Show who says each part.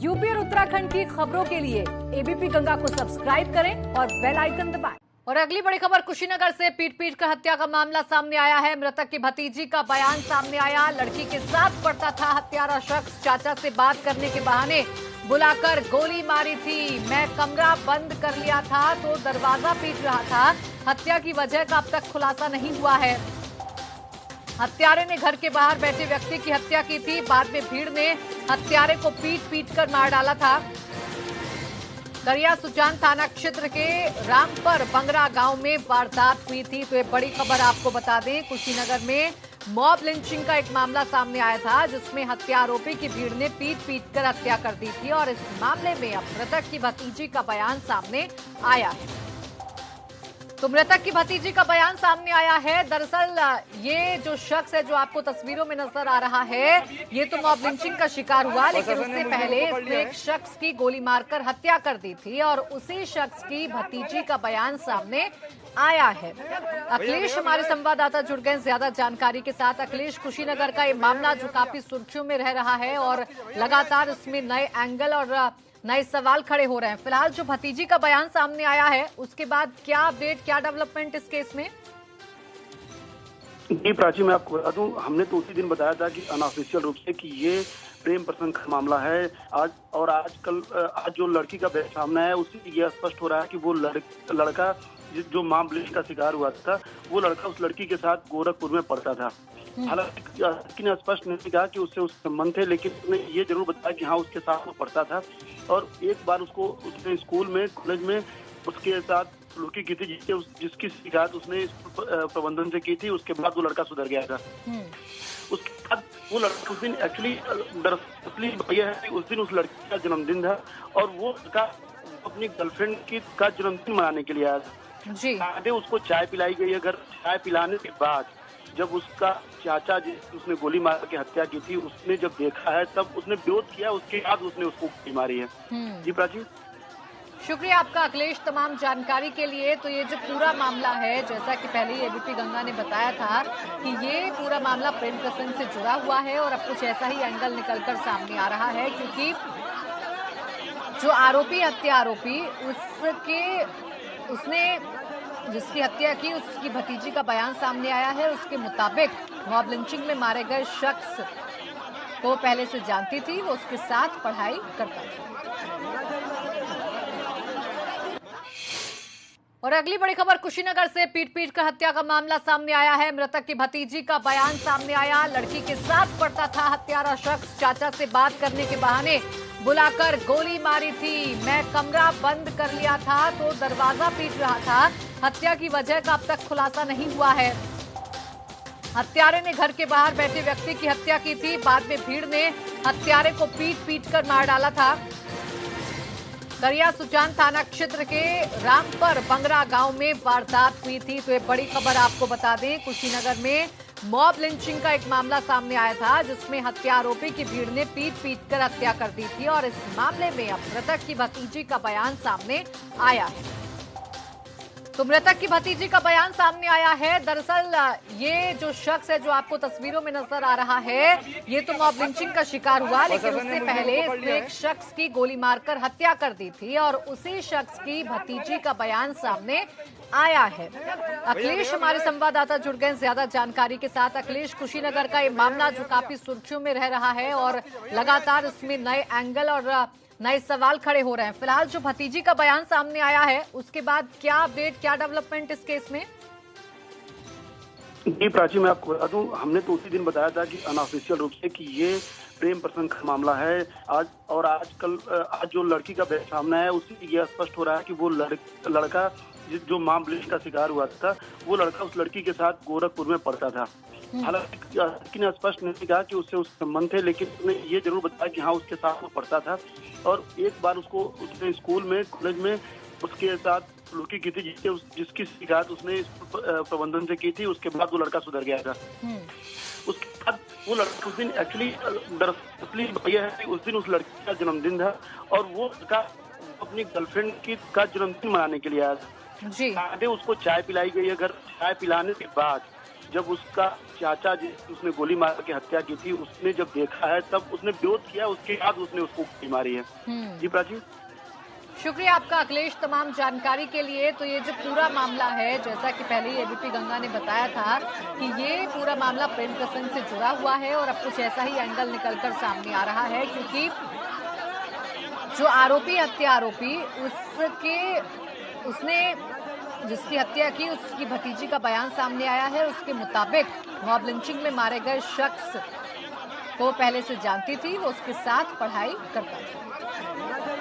Speaker 1: UP और उत्तराखंड की खबरों के लिए एबीपी गंगा को सब्सक्राइब करें और बेल आइकन दबाएं। और अगली बड़ी खबर कुशीनगर से पीट कर हत्या का मामला सामने आया है। मृतक की भतीजी का बयान सामने आया। लड़की के साथ पड़ता था हत्यारा शख्स। चाचा से बात करने के बहाने बुलाकर गोली मारी थी। मैं कमरा बंद कर लिया था तो दरवाजा पीट रहा था। हत्या की वजह का अब तक खुलासा नहीं हुआ है। हत्यारे ने घर के बाहर बैठे व्यक्ति की हत्या की थी। बाद में भीड़ ने हत्यारे को पीट कर मार डाला था। करिया सुजान थाना क्षेत्र के रामपर बंगरा गांव में वारदात हुई थी। तो ये बड़ी खबर आपको बता दें, कुशीनगर में मॉब लिंचिंग का एक मामला सामने आया था, जिसमें हत्या आरोपी की भीड़ ने पीट कर हत्या कर दी थी। और इस मामले में अब मृतक की भतीजी का बयान सामने आया है। तो मृतक की भतीजी का बयान सामने आया है। दरअसल ये जो शख्स है जो आपको तस्वीरों में नजर आ रहा है, ये तो मॉब लिंचिंग का शिकार हुआ, लेकिन उससे पहले इसने एक शख्स की गोली मारकर हत्या कर दी थी। और उसी शख्स की भतीजी का बयान सामने आया है। अखिलेश हमारे संवाददाता जुड़ गए ज्यादा जानकारी के साथ। अखिलेश, कुशीनगर का ये मामला जो काफी सुर्खियों में रह रहा है और लगातार इसमें नए एंगल और नए सवाल खड़े हो रहे हैं। फिलहाल जो भतीजी का बयान सामने आया है, उसके बाद क्या अपडेट, क्या डेवलपमेंट इस केस में?
Speaker 2: जी प्राची, मैं आपको बता दूं, हमने तो उसी दिन बताया था कि अनऑफिशियल रूप से कि ये प्रेम प्रसंग का मामला है। आज जो लड़की का बयान सामने है, उससे ये स्पष्ट हो रहा है कि वो लड़का जो मॉब लिंचिंग का शिकार हुआ था, वो लड़का उस लड़की के साथ गोरखपुर में पढ़ता था। हालांकि लड़की ने स्पष्ट नहीं कहा कि उससे संबंध थे, लेकिन उसने ये जरूर बताया कि हाँ, उसके साथ वो पढ़ता था। और एक बार उसने स्कूल में, कॉलेज में उसके साथ लड़की की थी, जिसकी शिकायत उसने प्रबंधन से की थी। उसके बाद वो लड़का सुधर गया था। उसके बाद वो लड़का उस दिन असली यह है कि उस दिन उस लड़की का जन्मदिन था और वो लड़का अपनी गर्लफ्रेंड का जन्मदिन मनाने के लिए आया था। उसको चाय पिलाई गई है घर। चाय पिलाने के बाद जब उसका चाचा उसने गोली मार के हत्या की थी, उसने जब देखा है तब उसने विरोध किया। उसके बाद उसने उसको गोली मारी है। जी प्राची,
Speaker 1: शुक्रिया आपका अखिलेश तमाम जानकारी के लिए। तो ये जो पूरा मामला है, जैसा कि पहले ही एबीपी गंगा ने बताया था कि ये पूरा मामला प्रेम प्रसंग से जुड़ा हुआ है और अब कुछ ऐसा ही एंगल निकलकर सामने आ रहा है, क्योंकि जो हत्या आरोपी उसने जिसकी हत्या की, उसकी भतीजी का बयान सामने आया है। उसके मुताबिक मॉब लिंचिंग में मारे गए शख्स को पहले से जानती थी, वो उसके साथ पढ़ाई करता था। और अगली बड़ी खबर कुशीनगर से पीट कर हत्या का मामला सामने आया है। मृतक की भतीजी का बयान सामने आया। लड़की के साथ पड़ता था हत्यारा शख्स। चाचा से बात करने के बहाने बुलाकर गोली मारी थी। मैं कमरा बंद कर लिया था तो दरवाजा पीट रहा था। हत्या की वजह का अब तक खुलासा नहीं हुआ है। हत्यारे ने घर के बाहर बैठे व्यक्ति की हत्या की थी। बाद में भीड़ ने हत्यारे को पीट कर मार डाला था। करिया सुजान थाना क्षेत्र के रामपर बंगरा गांव में वारदात हुई थी। तो ये बड़ी खबर आपको बता दें, कुशीनगर में मॉब लिंचिंग का एक मामला सामने आया था, जिसमें हत्या आरोपी की भीड़ ने पीट कर हत्या कर दी थी। और इस मामले में अब मृतक की भतीजी का बयान सामने आया है। तो मृतक की भतीजी का बयान सामने आया है। दरअसल ये जो शख्स है जो आपको तस्वीरों में नजर आ रहा है, ये तो मॉब लिंचिंग का शिकार हुआ, लेकिन उससे पहले इसने एक शख्स की गोली मारकर हत्या कर दी थी। और उसी शख्स की भतीजी का बयान सामने आया है। अखिलेश हमारे संवाददाता जुड़ गए ज्यादा जानकारी के साथ। अखिलेश, कुशीनगर का ये मामला जो काफी सुर्खियों में रह रहा है और लगातार इसमें नए एंगल और नए सवाल खड़े हो रहे हैं। फिलहाल जो भतीजी का बयान सामने आया है, उसके बाद क्या अपडेट, क्या डेवलपमेंट इस केस में?
Speaker 2: जी प्राची, मैं आपको बता दूं, हमने तो उसी दिन बताया था कि अनऑफिशियल रूप से कि ये प्रेम प्रसंग का मामला है। आज जो लड़की का बयान सामने है, उससे ये स्पष्ट हो रहा है कि वो लड़का जो मॉब लिंचिंग का शिकार हुआ था, वो लड़का उस लड़की के साथ गोरखपुर में पढ़ता था। हालांकि लड़की ने स्पष्ट नहीं कहा कि उससे संबंध थे, लेकिन उसने ये जरूर बताया कि हाँ, उसके साथ वो पढ़ता था। और एक बार उसने स्कूल में, कॉलेज में उसके साथ लड़की की थी, जिसकी शिकायत उसने प्रबंधन से की थी। उसके बाद वो लड़का सुधर गया था। उसके बाद वो लड़का उस दिन असली यह है कि उस दिन उस लड़की का जन्मदिन था और वो लड़का अपनी गर्लफ्रेंड का जन्मदिन मनाने के लिए आया था। उसको चाय पिलाई गई है घर। चाय पिलाने के बाद जब उसका चाचा जिस उसने गोली मार के हत्या की थी, उसने जब देखा है तब उसने विरोध किया, उसके बाद उसने उसको गोली मारी है। जी प्राची।
Speaker 1: शुक्रिया आपका अखिलेश तमाम जानकारी के लिए। तो ये जो पूरा मामला है, जैसा कि पहले ही एबीपी गंगा ने बताया था कि ये पूरा मामला प्रेम प्रसंग से जुड़ा हुआ है और अब कुछ ऐसा ही एंगल निकलकर सामने आ रहा है, क्योंकि जो आरोपी हत्या आरोपी उसने जिसकी हत्या की उसकी भतीजी का बयान सामने आया है। उसके मुताबिक मॉब लिंचिंग में मारे गए शख्स को पहले से जानती थी, वो उसके साथ पढ़ाई करता था।